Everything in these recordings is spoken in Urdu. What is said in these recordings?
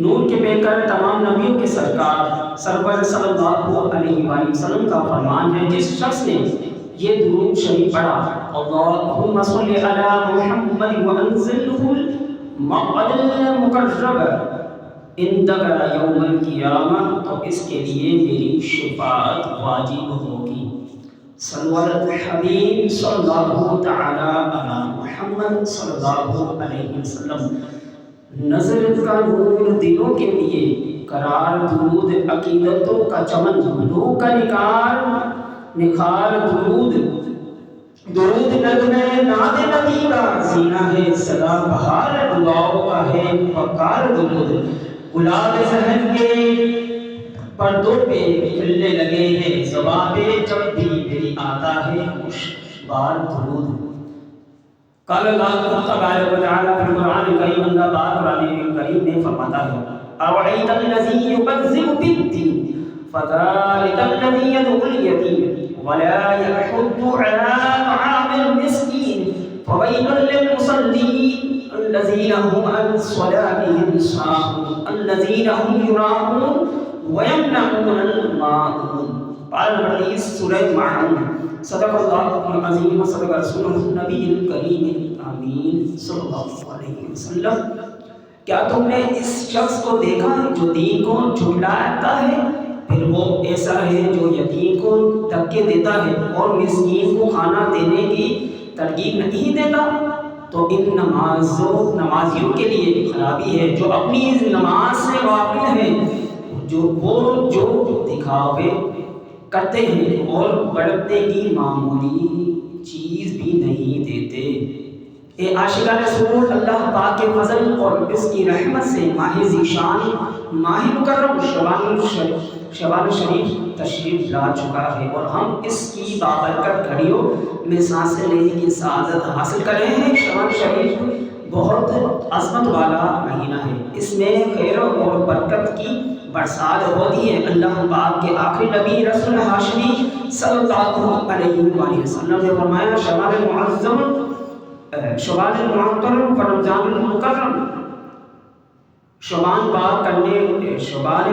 نور کے پیکر تمام نبیوں کے سرکار سرور صلی اللہ علیہ وآلہ وسلم کا فرمان ہے، جس شخص نے یہ درود شریف پڑھا، اللہم صلی علی محمد وانزلہ المقعد المقرب عندک یوم القیامہ، تو اس کے لیے میری شفاعت واجب ہوگی۔ صلو علی الحبیب صلی اللہ تعالی علی محمد صلی اللہ علیہ وسلم۔ نظر کا نور دلوں کے لیے قرار درود، عقیدتوں کا چمن روح کا نکھار درود، درود نغمے ناد نبی کا سینہ ہے، سدا بہار دعاؤں کا ہے وقار درود، گلاب ذہن کے پردوں پہ کھلنے لگے ہیں، زبان پہ جب بھی میری آتا ہے خوشبار درود۔ قال اللہ تبارک و تعالی فی القرآن الکریم، اللہ پاک قرآن کریم میں فرماتا ہے، اَوَعَيْتَ الَّذِي يُكَذِّبُ بِالدِّينِ فَذَلِكَ الَّذِي يَدْعُو الْيَتِيمَ وَلَا يَحُضُّ عَلَىٰ طَعَامِ الْمِسْكِينِ فَوَيْلٌ لِّلْمُصَلِّينَ الَّذِينَ هُمْ عَنْ صَلَاتِهِمْ سَاهُونَ الَّذِينَ هُمْ يُرَاءُونَ وَيَمْنَعُونَ الْمَاعُونَ۔ پارہ نمبر 30 سورہ ماعون۔ صدق اللہ العظیم و صدق رسولہ النبی الکریم آمین صلی اللہ علیہ وسلم۔ کیا تم نے اس شخص کو دیکھا ہے جو دین کو جھٹلاتا ہے، پھر وہ ایسا ہے جو یتیم کو دھکے دیتا ہے اور مسکین کو کھانا دینے کی ترغیب نہیں دیتا؟ تو ان نمازیوں کے لیے خرابی ہے جو اپنی نماز سے غافل ہیں، جو دکھاوے کرتے ہیں اور بڑھتے کی معمولی چیز بھی نہیں دیتے۔ اے عاشقان رسول، اللہ پاک کے فضل اور اس کی رحمت سے ماہ ذیشان، ماہ مکرم شوال شریف تشریف لا چکا ہے اور ہم اس کی بابرکت گھڑیوں میں سانسیں لینے کی سعادت حاصل کر رہے ہیں۔ شوال شریف بہت عظمت والا مہینہ ہے، اس میں خیر اور برکت کی برسات ہوتی ہے۔ اللہ پاک کے آخری نبی رسول ہاشمی صلی اللہ علیہ وآلہ وسلم نے فرمایا، شوال المعظم، شوال المحترم و رمضان المکرم، شوال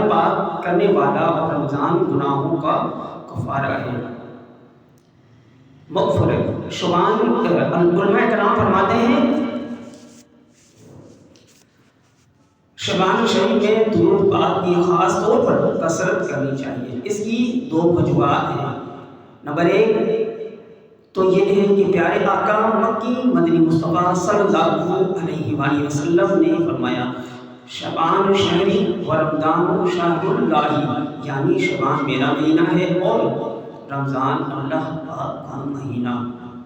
پاک کرنے والا اور رمضان گناہوں کا کفارہ ہے، مغفر ہے۔ علماء کرام فرماتے ہیں شعبان شریف میں درود پاک کی خاص طور پر کثرت کرنی چاہیے۔ اس کی دو وجوہات ہیں۔ نمبر 1 تو یہ ہے کہ پیارے آقا مکی مدنی مصطفیٰ صلی اللہ علیہ وآلہ وسلم نے فرمایا، شعبان شہری و رمضان شہر اللہ، یعنی شعبان میرا مہینہ ہے اور رمضان اللہ پاک کا مہینہ۔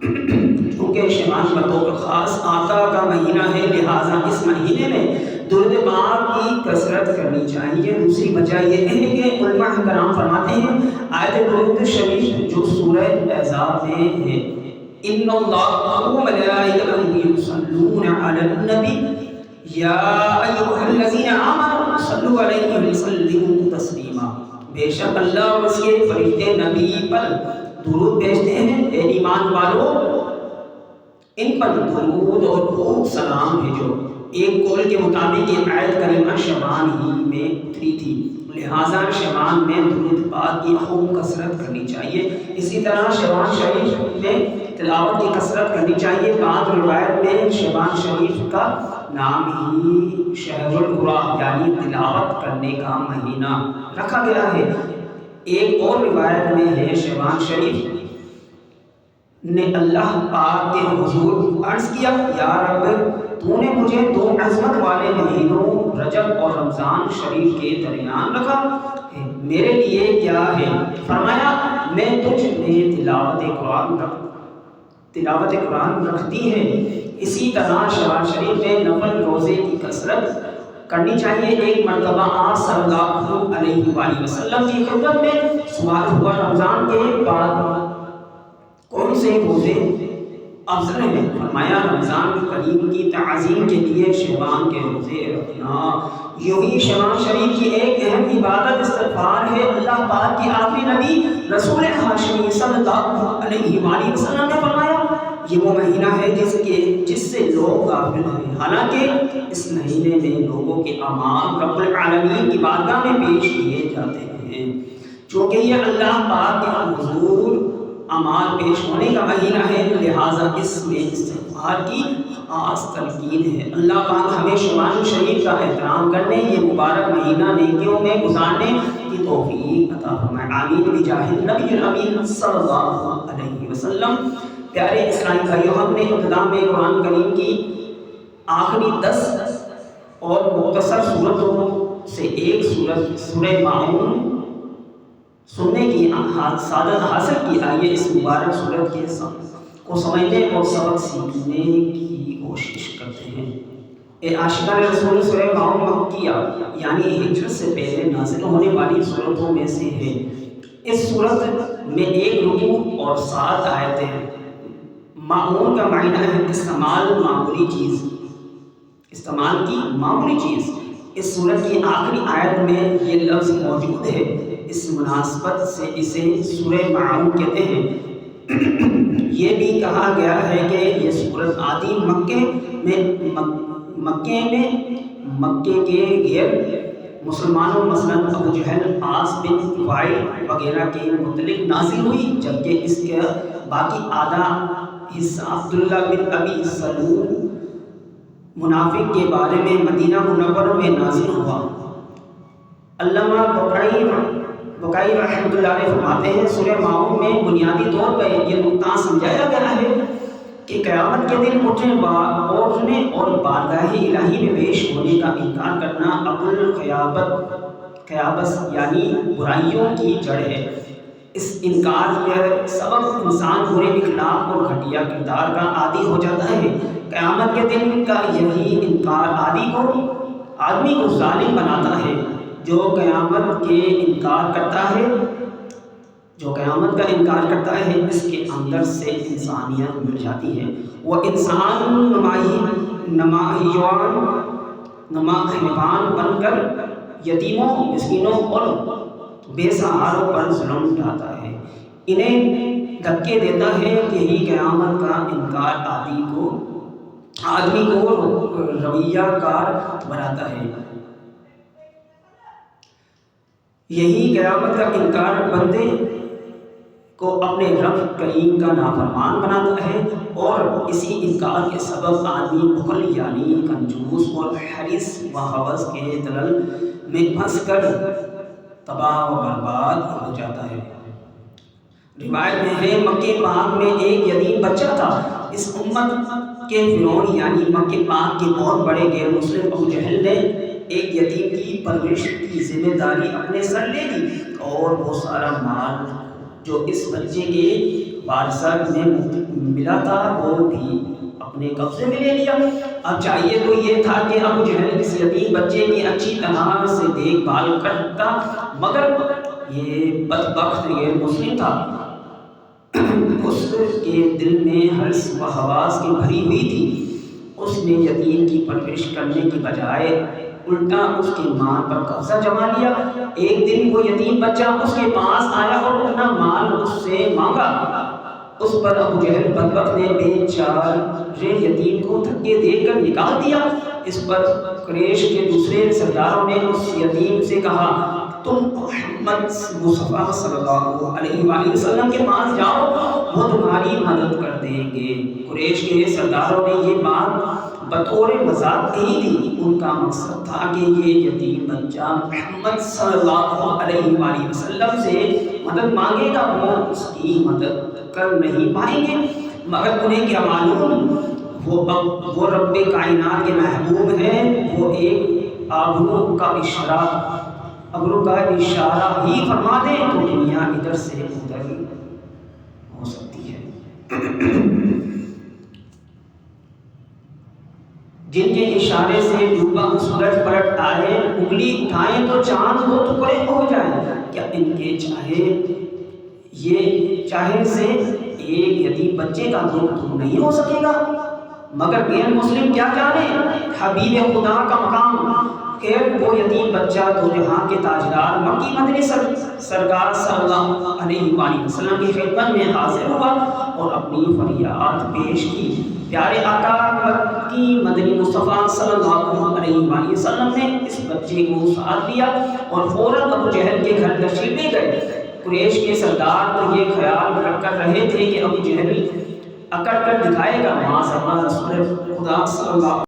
کیونکہ شعبان بطور خاص آقا کا مہینہ ہے، لہٰذا اس مہینے میں درود پاک کی کثرت کرنی چاہیے۔ دوسری وجہ یہ ہے کہ علماء کرام فرماتے ہیں، آیت درود شریف جو سورہ احزاب میں ہے، ان اللہ و ملائکتہ یصلون علی النبی یا ایھا الذین آمنوا صلوا علیہ وسلموا تسلیما، بے شک اللہ اور اس کے فرشتے نبی پر درود بھیجتے ہیں، اے ایمان والو ان پر درود اور خوب سلام بھیجو۔ ایک قول کے مطابق یہ آیت کریمہ شعبان ہی میں اتری تھی، لہٰذا شعبان میں درود پاک کی خوب کثرت کرنی چاہیے۔ اسی طرح شعبان شریف میں تلاوت کی کثرت کرنی چاہیے۔ بعض روایت میں شعبان شریف کا نام ہی شہر القرآن یعنی تلاوت کرنے کا مہینہ رکھا گیا ہے۔ ایک اور روایت میں ہے، شعبان شریف نے اللہ پاک کے حضور عرض کیا، یا رب تو نے مجھے دو عظمت والے مہینوں رجب اور رمضان شریف کے درمیان رکھا ہے، میرے لیے کیا ہے؟ فرمایا، میں تجھ میں تلاوت قرآن رکھتی ہے۔ اسی طرح شعبان شریف میں نفل روزے کی کثرت کرنی چاہیے۔ ایک مرتبہ آپ صلی اللہ علیہ وآلہ وسلم کی خدمت میں سوال ہوا، رمضان کے بعد کون سے روزے افضل ہیں؟ فرمایا، رمضان کریم کی تعظیم کے لیے شعبان کے روزے رکھنا۔ یوں ہی شعبان شریف کی ایک اہم عبادت استغفار ہے۔ اللہ پاک کے آخری نبی رسول ہاشمی صلی اللہ علیہ وآلہ وسلم نے فرمایا، یہ وہ مہینہ ہے جس سے لوگ غافل ہیں، حالانکہ اس مہینے میں لوگوں کے اعمال رب العالمین کی بارگاہ میں پیش کیے جاتے ہیں، چونکہ یہ اللہ پاک کے حضور اعمال پیش ہونے کا مہینہ ہے، لہٰذا اس میں استغفار کی خاص تلقین ہے۔ اللہ پاک ہمیں شعبان شریف کا احترام کرنے، یہ مبارک مہینہ نیکیوں میں گزارنے کی توفیق عطا فرمائے، آمین بجاہ النبی الامین صلی اللہ علیہ وسلم۔ پیارے اسلامی بھائیوں، ہم نے ابتدا میں قرآن کریم کی آخری 10 اور مختصر سورتوں سے ایک سورت سورہ ماعون سننے کی سعادت حاصل کی۔ آئیے اس مبارک سورت کے کو سمجھنے اور سبق سیکھنے کی کوشش کرتے ہیں۔ اے عاشقان رسول، سورہ ماعون مکیہ یعنی ہجرت سے پہلے نازل ہونے والی سورتوں میں سے ہے۔ اس سورت میں 1 رکوع اور 7 آیتیں ہیں۔ ماعون کا معنی ہے استعمال کی معمولی چیز۔ اس سورت کی آخری آیت میں یہ لفظ موجود ہے، اس مناسبت سے اسے سورہ ماعون کہتے ہیں۔ یہ بھی کہا گیا ہے کہ یہ سورت آدی مکے کے غیر مسلمانوں مثلاً ابو جہل، عاص بن وائل وغیرہ کے متعلق نازل ہوئی، جبکہ اس کا باقی آدھا حصہ عبداللہ بن ابی سلول منافق کے بارے میں مدینہ منورہ میں نازل ہوا۔ علامہ بقائی رحمۃ اللہ علیہ فرماتے ہیں، سورہ ماعون میں بنیادی طور پر یہ نقطہ سمجھایا گیا ہے کہ قیامت کے دن اٹھنے اور بارگاہ الہی میں پیش ہونے کا انکار کرنا قیابس یعنی برائیوں کی جڑ ہے۔ اس انکار کے سبب انسان برے اخلاق اور گھٹیا کردار کا عادی ہو جاتا ہے۔ قیامت کے دن کا یہی انکار آدمی کو ظالم بناتا ہے۔ جو قیامت کا انکار کرتا ہے اس کے اندر سے انسانیت مل جاتی ہے، وہ انسان نمایاں بن کر یتیموں، مسکینوں اور بے سہاروں پر ظلم ڈھاتا ہے، انہیں دھکے دیتا ہے۔ یہی قیامت کا انکار آدمی کو رویہ کار بناتا ہے۔ یہی قیامت کا انکار بندے کو اپنے رب کریم کا نافرمان بناتا ہے، اور اسی انکار کے سبب آدمی بخل یعنی کنجوس اور حرص و ہوس کے دلل میں پھنس کر تباہ و برباد ہو جاتا ہے۔ روایت میں ہے، مکہ پاک میں ایک یتیم بچہ تھا۔ اس امت کے فرعون یعنی مکہ پاک کے بہت بڑے غیر مسلم ابو جہل نے ایک یتیم کی پرورش کی ذمہ داری اپنے سر لے لی، اور وہ سارا مال جو اس بچے کے وارثات میں ملا تھا وہ بھی اپنے قبضے میں لے لیا۔ اب چاہیے تو یہ تھا کہ ابو جہل اس یتیم بچے کی اچھی طرح سے دیکھ بھال کرتا، مگر یہ بدبخت غیر مسلم تھا، اس کے دل میں حرص و حواس کی بھری ہوئی تھی۔ اس نے یتیم کی پرورش کرنے کی بجائے الٹا اس کی ماں پر قبضہ جما لیا۔ ایک دن وہ یتیم بچہ اس کے پاس آیا اور اپنا مال اس سے مانگا۔ اس پر ابو جہل بدبخت نے بے چارے یتیم کو دھکے دے کر نکال دیا۔ اس پر قریش کے دوسرے سرداروں نے اس یتیم سے کہا، تم محمد مصطفیٰ صلی اللہ علیہ وآلہ وسلم کے پاس جاؤ، وہ تمہاری مدد کر دیں گے۔ قریش کے سرداروں نے یہ بات بطور مذاق کہی تھی، ان کا مقصد تھا کہ یہ یتیم بچہ محمد صلی اللہ علیہ وآلہ وسلم سے مدد مانگے گا، وہ اس کی مدد کر نہیں پائیں گے۔ مگر انہیں کیا معلوم، وہ رب کائنات کے محبوب ہیں، وہ ایک آبرو کا اشارہ ہی فرما دیں تو دنیا ادھر سے ادھر ہو سکتی ہے۔ جن کے اشارے سے ڈوبا سورج پلٹ آئے، انگلی اٹھائیں تو چاند دو ٹکڑے ہو جائیں، کیا ان کے چاہے سے ایک یتیم بچے کا دکھ دور نہیں ہو سکے گا؟ مگر غیر مسلم کیا جانے حبیب خدا کا مقام، کہ وہ یتیم بچہ دو جہاں کے تاجدار مکی مدنی سرکار صلی اللہ علیہ وآلہ وسلم کی خدمت میں حاضر ہوا اور اپنی فریاد پیش کی۔ پیارے آقا مکی مدنی مصطفیٰ صلی اللہ علیہ وآلہ وسلم نے اس بچے کو ساتھ لیا اور فوراً ابو جہل کے گھر تشریف لے گئے۔ قریش کے سردار تو یہ خیال کر رہے تھے کہ ابو جہل اکڑ کر دکھائے گا، معاذ اللہ، رسول خدا صلی اللہ